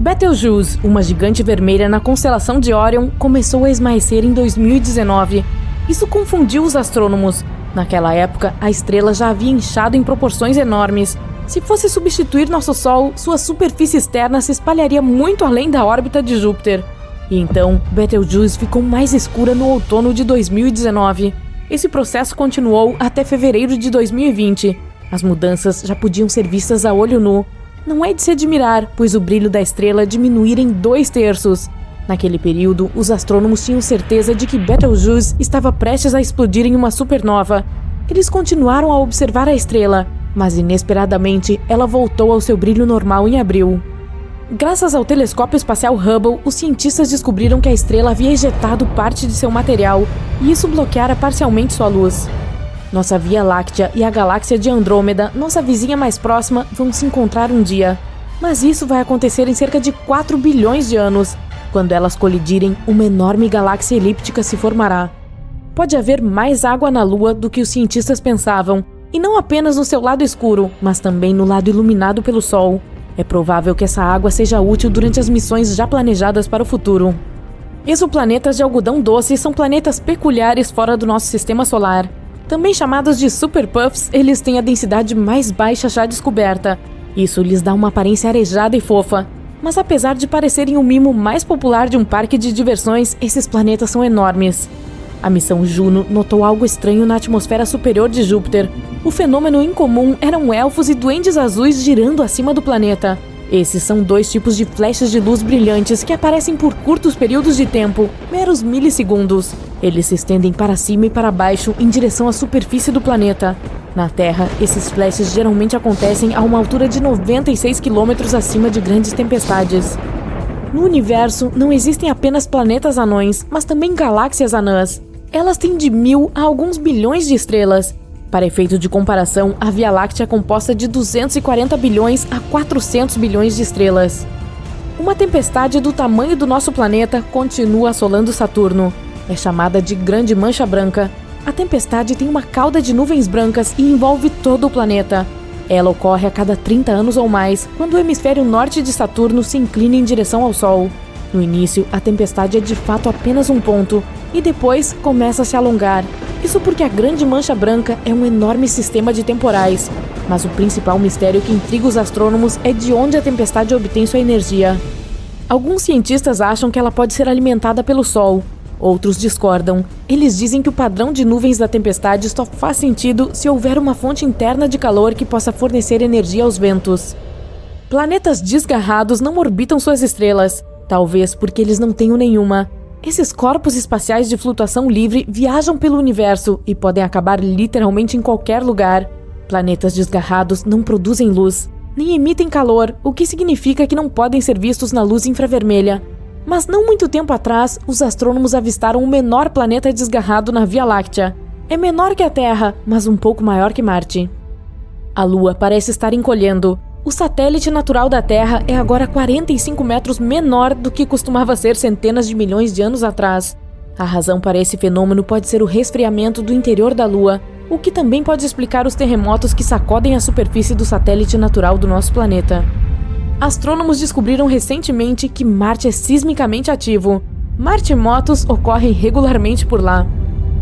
Betelgeuse, uma gigante vermelha na constelação de Órion, começou a esmaecer em 2019. Isso confundiu os astrônomos. Naquela época, a estrela já havia inchado em proporções enormes. Se fosse substituir nosso Sol, sua superfície externa se espalharia muito além da órbita de Júpiter. E então, Betelgeuse ficou mais escura no outono de 2019. Esse processo continuou até fevereiro de 2020. As mudanças já podiam ser vistas a olho nu. Não é de se admirar, pois o brilho da estrela diminuíra em 2/3. Naquele período, os astrônomos tinham certeza de que Betelgeuse estava prestes a explodir em uma supernova. Eles continuaram a observar a estrela, mas inesperadamente ela voltou ao seu brilho normal em abril. Graças ao telescópio espacial Hubble, os cientistas descobriram que a estrela havia ejetado parte de seu material, e isso bloqueara parcialmente sua luz. Nossa Via Láctea e a galáxia de Andrômeda, nossa vizinha mais próxima, vão se encontrar um dia. Mas isso vai acontecer em cerca de 4 bilhões de anos. Quando elas colidirem, uma enorme galáxia elíptica se formará. Pode haver mais água na Lua do que os cientistas pensavam, e não apenas no seu lado escuro, mas também no lado iluminado pelo Sol. É provável que essa água seja útil durante as missões já planejadas para o futuro. Exoplanetas de algodão doce são planetas peculiares fora do nosso sistema solar. Também chamados de superpuffs, eles têm a densidade mais baixa já descoberta. Isso lhes dá uma aparência arejada e fofa. Mas apesar de parecerem o mimo mais popular de um parque de diversões, esses planetas são enormes. A missão Juno notou algo estranho na atmosfera superior de Júpiter. O fenômeno incomum eram elfos e duendes azuis girando acima do planeta. Esses são 2 tipos de flechas de luz brilhantes que aparecem por curtos períodos de tempo, meros milissegundos. Eles se estendem para cima e para baixo em direção à superfície do planeta. Na Terra, esses flashes geralmente acontecem a uma altura de 96 quilômetros acima de grandes tempestades. No universo, não existem apenas planetas anões, mas também galáxias anãs. Elas têm de 1000 a alguns bilhões de estrelas. Para efeito de comparação, a Via Láctea é composta de 240 bilhões a 400 bilhões de estrelas. Uma tempestade do tamanho do nosso planeta continua assolando Saturno. É chamada de Grande Mancha Branca. A tempestade tem uma cauda de nuvens brancas e envolve todo o planeta. Ela ocorre a cada 30 anos ou mais, quando o hemisfério norte de Saturno se inclina em direção ao Sol. No início, a tempestade é de fato apenas um ponto, e depois começa a se alongar. Isso porque a Grande Mancha Branca é um enorme sistema de temporais. Mas o principal mistério que intriga os astrônomos é de onde a tempestade obtém sua energia. Alguns cientistas acham que ela pode ser alimentada pelo Sol. Outros discordam. Eles dizem que o padrão de nuvens da tempestade só faz sentido se houver uma fonte interna de calor que possa fornecer energia aos ventos. Planetas desgarrados não orbitam suas estrelas, talvez porque eles não tenham nenhuma. Esses corpos espaciais de flutuação livre viajam pelo universo e podem acabar literalmente em qualquer lugar. Planetas desgarrados não produzem luz, nem emitem calor, o que significa que não podem ser vistos na luz infravermelha. Mas não muito tempo atrás, os astrônomos avistaram o menor planeta desgarrado na Via Láctea. É menor que a Terra, mas um pouco maior que Marte. A Lua parece estar encolhendo. O satélite natural da Terra é agora 45 metros menor do que costumava ser centenas de milhões de anos atrás. A razão para esse fenômeno pode ser o resfriamento do interior da Lua, o que também pode explicar os terremotos que sacodem a superfície do satélite natural do nosso planeta. Astrônomos descobriram recentemente que Marte é sismicamente ativo. Martemotos ocorrem regularmente por lá.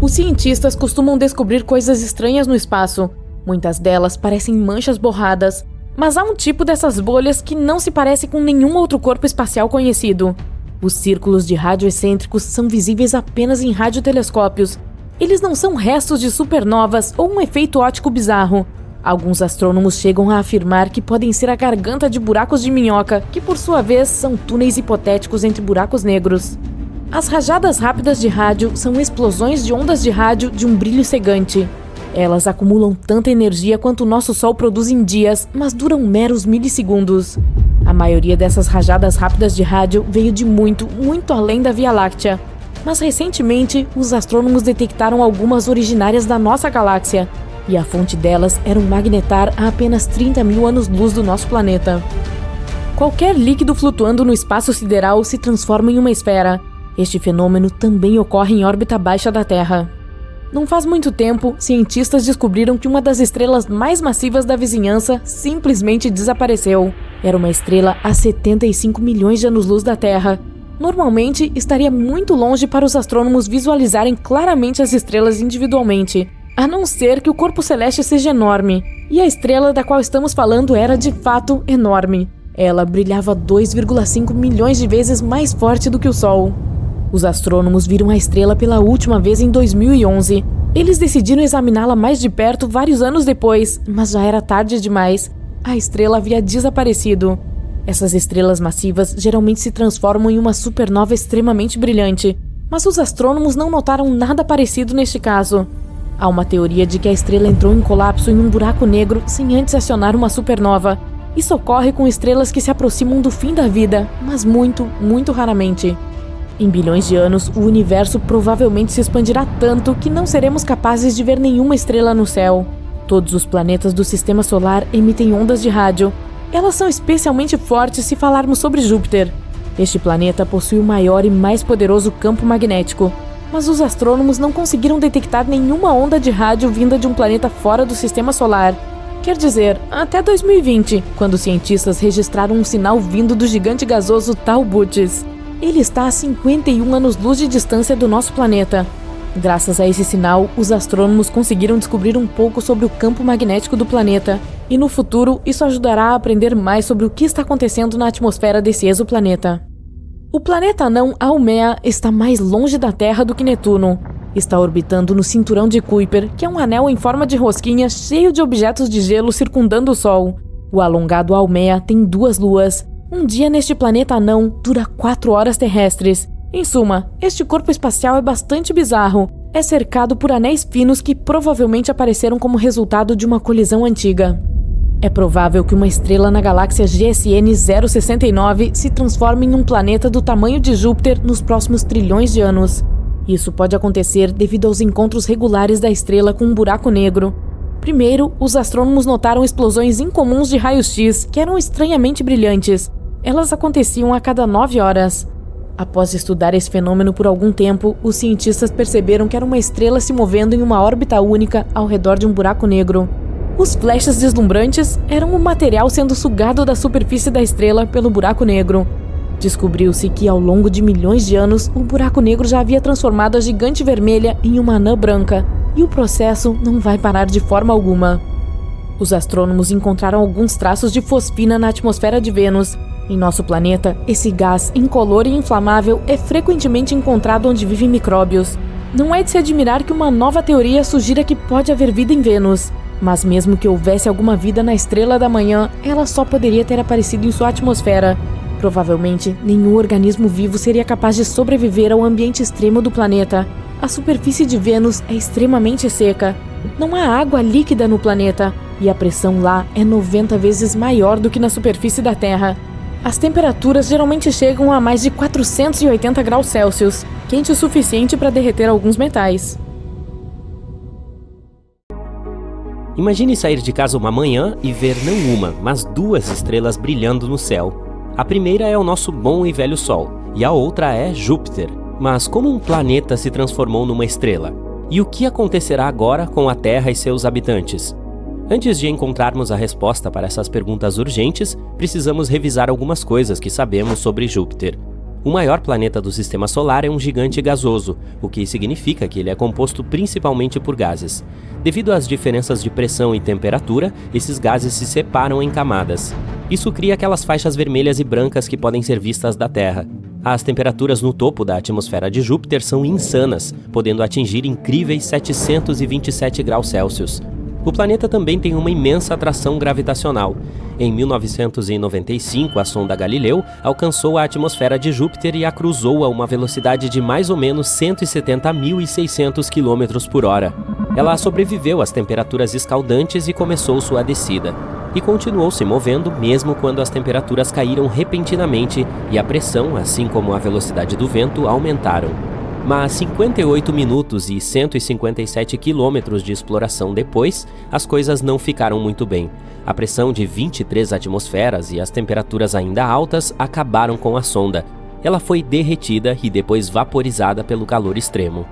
Os cientistas costumam descobrir coisas estranhas no espaço. Muitas delas parecem manchas borradas. Mas há um tipo dessas bolhas que não se parece com nenhum outro corpo espacial conhecido. Os círculos de rádio excêntricos são visíveis apenas em radiotelescópios. Eles não são restos de supernovas ou um efeito óptico bizarro. Alguns astrônomos chegam a afirmar que podem ser a garganta de buracos de minhoca, que por sua vez são túneis hipotéticos entre buracos negros. As rajadas rápidas de rádio são explosões de ondas de rádio de um brilho cegante. Elas acumulam tanta energia quanto o nosso Sol produz em dias, mas duram meros milissegundos. A maioria dessas rajadas rápidas de rádio veio de muito, muito além da Via Láctea. Mas recentemente, os astrônomos detectaram algumas originárias da nossa galáxia, e a fonte delas era um magnetar a apenas 30 mil anos-luz do nosso planeta. Qualquer líquido flutuando no espaço sideral se transforma em uma esfera. Este fenômeno também ocorre em órbita baixa da Terra. Não faz muito tempo, cientistas descobriram que uma das estrelas mais massivas da vizinhança simplesmente desapareceu. Era uma estrela a 75 milhões de anos-luz da Terra. Normalmente, estaria muito longe para os astrônomos visualizarem claramente as estrelas individualmente, a não ser que o corpo celeste seja enorme. E a estrela da qual estamos falando era, de fato, enorme. Ela brilhava 2,5 milhões de vezes mais forte do que o Sol. Os astrônomos viram a estrela pela última vez em 2011. Eles decidiram examiná-la mais de perto vários anos depois, mas já era tarde demais. A estrela havia desaparecido. Essas estrelas massivas geralmente se transformam em uma supernova extremamente brilhante, mas os astrônomos não notaram nada parecido neste caso. Há uma teoria de que a estrela entrou em colapso em um buraco negro sem antes acionar uma supernova. Isso ocorre com estrelas que se aproximam do fim da vida, mas muito, muito raramente. Em bilhões de anos, o universo provavelmente se expandirá tanto que não seremos capazes de ver nenhuma estrela no céu. Todos os planetas do Sistema Solar emitem ondas de rádio. Elas são especialmente fortes se falarmos sobre Júpiter. Este planeta possui o maior e mais poderoso campo magnético, mas os astrônomos não conseguiram detectar nenhuma onda de rádio vinda de um planeta fora do Sistema Solar. Quer dizer, até 2020, quando cientistas registraram um sinal vindo do gigante gasoso Tau-Bootes. Ele está a 51 anos-luz de distância do nosso planeta. Graças a esse sinal, os astrônomos conseguiram descobrir um pouco sobre o campo magnético do planeta, e no futuro isso ajudará a aprender mais sobre o que está acontecendo na atmosfera desse exoplaneta. O planeta anão Haumea está mais longe da Terra do que Netuno. Está orbitando no cinturão de Kuiper, que é um anel em forma de rosquinha cheio de objetos de gelo circundando o Sol. O alongado Haumea tem 2 luas. Um dia neste planeta anão dura 4 horas terrestres. Em suma, este corpo espacial é bastante bizarro. É cercado por anéis finos que provavelmente apareceram como resultado de uma colisão antiga. É provável que uma estrela na galáxia GSN 069 se transforme em um planeta do tamanho de Júpiter nos próximos trilhões de anos. Isso pode acontecer devido aos encontros regulares da estrela com um buraco negro. Primeiro, os astrônomos notaram explosões incomuns de raios-x que eram estranhamente brilhantes. Elas aconteciam a cada 9 horas. Após estudar esse fenômeno por algum tempo, os cientistas perceberam que era uma estrela se movendo em uma órbita única ao redor de um buraco negro. Os flashes deslumbrantes eram o material sendo sugado da superfície da estrela pelo buraco negro. Descobriu-se que, ao longo de milhões de anos, o buraco negro já havia transformado a gigante vermelha em uma anã branca, e o processo não vai parar de forma alguma. Os astrônomos encontraram alguns traços de fosfina na atmosfera de Vênus. Em nosso planeta, esse gás incolor e inflamável é frequentemente encontrado onde vivem micróbios. Não é de se admirar que uma nova teoria sugira que pode haver vida em Vênus. Mas mesmo que houvesse alguma vida na estrela da manhã, ela só poderia ter aparecido em sua atmosfera. Provavelmente, nenhum organismo vivo seria capaz de sobreviver ao ambiente extremo do planeta. A superfície de Vênus é extremamente seca. Não há água líquida no planeta, e a pressão lá é 90 vezes maior do que na superfície da Terra. As temperaturas geralmente chegam a mais de 480 graus Celsius, quente o suficiente para derreter alguns metais. Imagine sair de casa uma manhã e ver não uma, mas 2 estrelas brilhando no céu. A primeira é o nosso bom e velho Sol, e a outra é Júpiter. Mas como um planeta se transformou numa estrela? E o que acontecerá agora com a Terra e seus habitantes? Antes de encontrarmos a resposta para essas perguntas urgentes, precisamos revisar algumas coisas que sabemos sobre Júpiter. O maior planeta do Sistema Solar é um gigante gasoso, o que significa que ele é composto principalmente por gases. Devido às diferenças de pressão e temperatura, esses gases se separam em camadas. Isso cria aquelas faixas vermelhas e brancas que podem ser vistas da Terra. As temperaturas no topo da atmosfera de Júpiter são insanas, podendo atingir incríveis 727 graus Celsius. O planeta também tem uma imensa atração gravitacional. Em 1995, a sonda Galileu alcançou a atmosfera de Júpiter e a cruzou a uma velocidade de mais ou menos 170.600 km por hora. Ela sobreviveu às temperaturas escaldantes e começou sua descida. E continuou se movendo mesmo quando as temperaturas caíram repentinamente e a pressão, assim como a velocidade do vento, aumentaram. Mas 58 minutos e 157 quilômetros de exploração depois, as coisas não ficaram muito bem. A pressão de 23 atmosferas e as temperaturas ainda altas acabaram com a sonda. Ela foi derretida e depois vaporizada pelo calor extremo.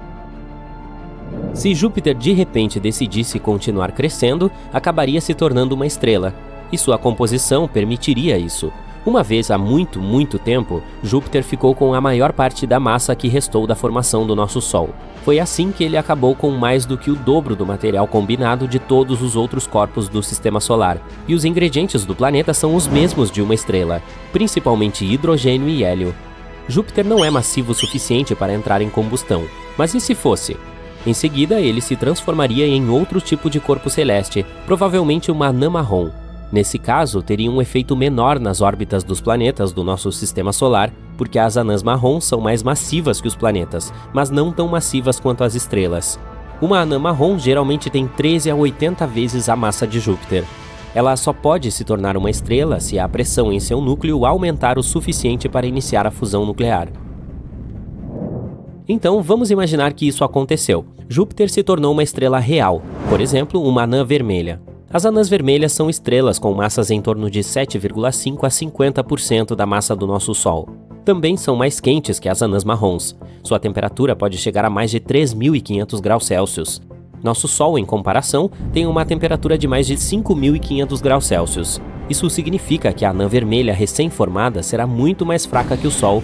Se Júpiter de repente decidisse continuar crescendo, acabaria se tornando uma estrela, e sua composição permitiria isso. Uma vez há muito tempo, Júpiter ficou com a maior parte da massa que restou da formação do nosso Sol. Foi assim que ele acabou com mais do que o dobro do material combinado de todos os outros corpos do Sistema Solar, e os ingredientes do planeta são os mesmos de uma estrela, principalmente hidrogênio e hélio. Júpiter não é massivo o suficiente para entrar em combustão, mas e se fosse? Em seguida, ele se transformaria em outro tipo de corpo celeste, provavelmente uma anã marrom. Nesse caso, teria um efeito menor nas órbitas dos planetas do nosso Sistema Solar, porque as anãs marrons são mais massivas que os planetas, mas não tão massivas quanto as estrelas. Uma anã marrom geralmente tem 13 a 80 vezes a massa de Júpiter. Ela só pode se tornar uma estrela se a pressão em seu núcleo aumentar o suficiente para iniciar a fusão nuclear. Então, vamos imaginar que isso aconteceu. Júpiter se tornou uma estrela real, por exemplo, uma anã vermelha. As anãs vermelhas são estrelas com massas em torno de 7,5 a 50% da massa do nosso Sol. Também são mais quentes que as anãs marrons. Sua temperatura pode chegar a mais de 3.500 graus Celsius. Nosso Sol, em comparação, tem uma temperatura de mais de 5.500 graus Celsius. Isso significa que a anã vermelha recém-formada será muito mais fraca que o Sol,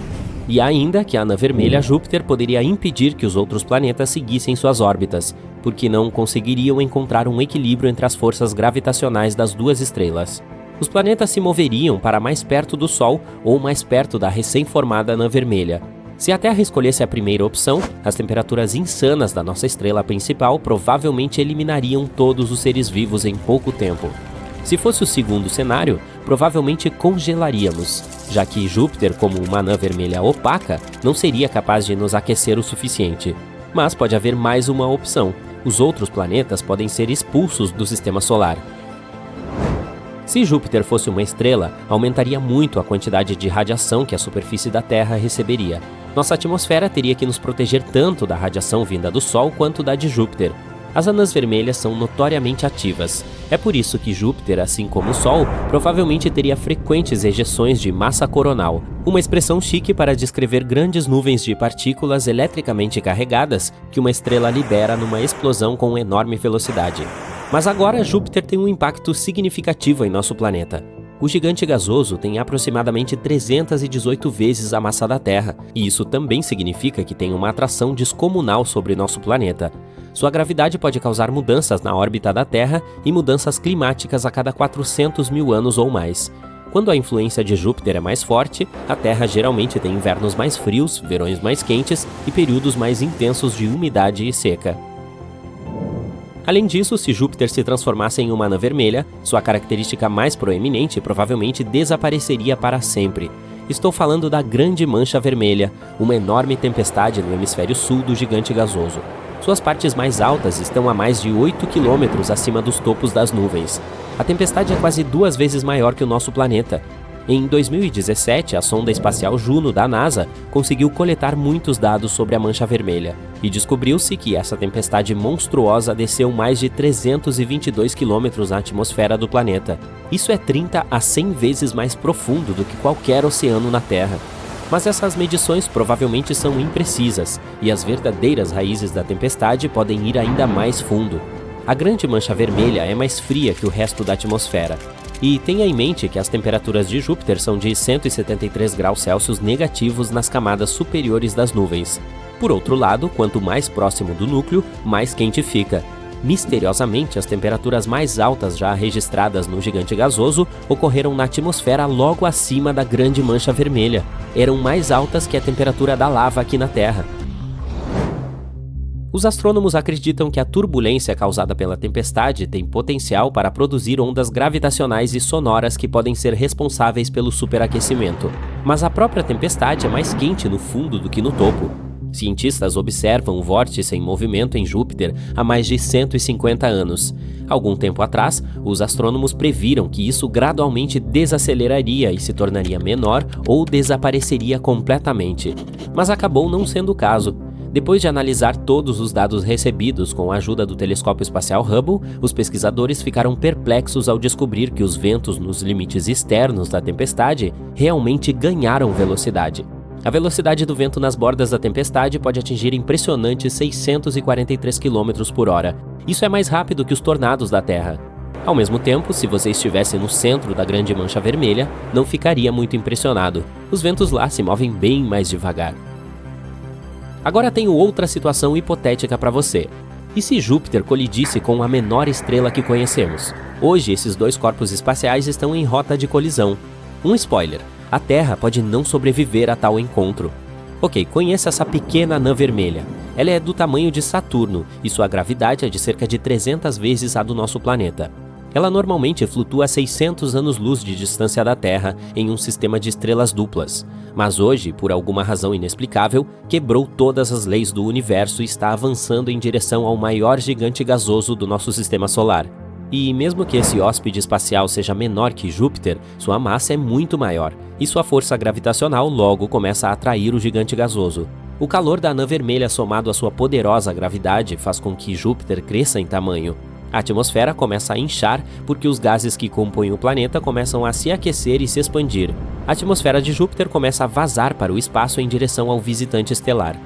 e ainda que a anã vermelha Júpiter poderia impedir que os outros planetas seguissem suas órbitas, porque não conseguiriam encontrar um equilíbrio entre as forças gravitacionais das duas estrelas. Os planetas se moveriam para mais perto do Sol ou mais perto da recém-formada anã vermelha. Se a Terra escolhesse a primeira opção, as temperaturas insanas da nossa estrela principal provavelmente eliminariam todos os seres vivos em pouco tempo. Se fosse o segundo cenário, provavelmente congelaríamos, já que Júpiter, como uma anã vermelha opaca, não seria capaz de nos aquecer o suficiente. Mas pode haver mais uma opção: os outros planetas podem ser expulsos do Sistema Solar. Se Júpiter fosse uma estrela, aumentaria muito a quantidade de radiação que a superfície da Terra receberia. Nossa atmosfera teria que nos proteger tanto da radiação vinda do Sol quanto da de Júpiter. As anãs vermelhas são notoriamente ativas. É por isso que Júpiter, assim como o Sol, provavelmente teria frequentes ejeções de massa coronal, uma expressão chique para descrever grandes nuvens de partículas eletricamente carregadas que uma estrela libera numa explosão com enorme velocidade. Mas agora Júpiter tem um impacto significativo em nosso planeta. O gigante gasoso tem aproximadamente 318 vezes a massa da Terra, e isso também significa que tem uma atração descomunal sobre nosso planeta. Sua gravidade pode causar mudanças na órbita da Terra e mudanças climáticas a cada 400 mil anos ou mais. Quando a influência de Júpiter é mais forte, a Terra geralmente tem invernos mais frios, verões mais quentes e períodos mais intensos de umidade e seca. Além disso, se Júpiter se transformasse em uma anã vermelha, sua característica mais proeminente provavelmente desapareceria para sempre. Estou falando da Grande Mancha Vermelha, uma enorme tempestade no hemisfério sul do gigante gasoso. Suas partes mais altas estão a mais de 8 quilômetros acima dos topos das nuvens. A tempestade é quase 2 vezes maior que o nosso planeta. Em 2017, a sonda espacial Juno da NASA conseguiu coletar muitos dados sobre a Mancha Vermelha, e descobriu-se que essa tempestade monstruosa desceu mais de 322 quilômetros na atmosfera do planeta. Isso é 30 a 100 vezes mais profundo do que qualquer oceano na Terra. Mas essas medições provavelmente são imprecisas, e as verdadeiras raízes da tempestade podem ir ainda mais fundo. A Grande Mancha Vermelha é mais fria que o resto da atmosfera. E tenha em mente que as temperaturas de Júpiter são de 173 graus Celsius negativos nas camadas superiores das nuvens. Por outro lado, quanto mais próximo do núcleo, mais quente fica. Misteriosamente, as temperaturas mais altas já registradas no gigante gasoso ocorreram na atmosfera logo acima da Grande Mancha Vermelha. Eram mais altas que a temperatura da lava aqui na Terra. Os astrônomos acreditam que a turbulência causada pela tempestade tem potencial para produzir ondas gravitacionais e sonoras que podem ser responsáveis pelo superaquecimento. Mas a própria tempestade é mais quente no fundo do que no topo. Cientistas observam o vórtice em movimento em Júpiter há mais de 150 anos. Algum tempo atrás, os astrônomos previram que isso gradualmente desaceleraria e se tornaria menor ou desapareceria completamente. Mas acabou não sendo o caso. Depois de analisar todos os dados recebidos com a ajuda do telescópio espacial Hubble, os pesquisadores ficaram perplexos ao descobrir que os ventos nos limites externos da tempestade realmente ganharam velocidade. A velocidade do vento nas bordas da tempestade pode atingir impressionantes 643 km por hora. Isso é mais rápido que os tornados da Terra. Ao mesmo tempo, se você estivesse no centro da Grande Mancha Vermelha, não ficaria muito impressionado. Os ventos lá se movem bem mais devagar. Agora tenho outra situação hipotética para você. E se Júpiter colidisse com a menor estrela que conhecemos? Hoje, esses dois corpos espaciais estão em rota de colisão. Um spoiler: a Terra pode não sobreviver a tal encontro. Ok, conheça essa pequena anã vermelha. Ela é do tamanho de Saturno e sua gravidade é de cerca de 300 vezes a do nosso planeta. Ela normalmente flutua a 600 anos-luz de distância da Terra em um sistema de estrelas duplas. Mas hoje, por alguma razão inexplicável, quebrou todas as leis do universo e está avançando em direção ao maior gigante gasoso do nosso sistema solar. E mesmo que esse hóspede espacial seja menor que Júpiter, sua massa é muito maior, e sua força gravitacional logo começa a atrair o gigante gasoso. O calor da anã vermelha somado à sua poderosa gravidade faz com que Júpiter cresça em tamanho. A atmosfera começa a inchar porque os gases que compõem o planeta começam a se aquecer e se expandir. A atmosfera de Júpiter começa a vazar para o espaço em direção ao visitante estelar.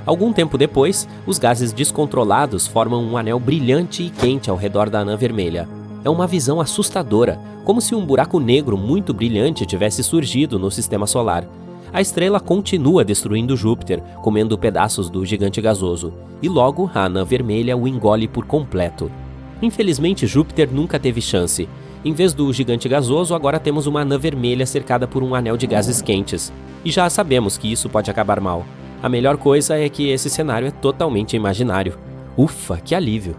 Algum tempo depois, os gases descontrolados formam um anel brilhante e quente ao redor da anã vermelha. É uma visão assustadora, como se um buraco negro muito brilhante tivesse surgido no sistema solar. A estrela continua destruindo Júpiter, comendo pedaços do gigante gasoso, e logo a anã vermelha o engole por completo. Infelizmente, Júpiter nunca teve chance. Em vez do gigante gasoso, agora temos uma anã vermelha cercada por um anel de gases quentes. E já sabemos que isso pode acabar mal. A melhor coisa é que esse cenário é totalmente imaginário. Ufa, que alívio!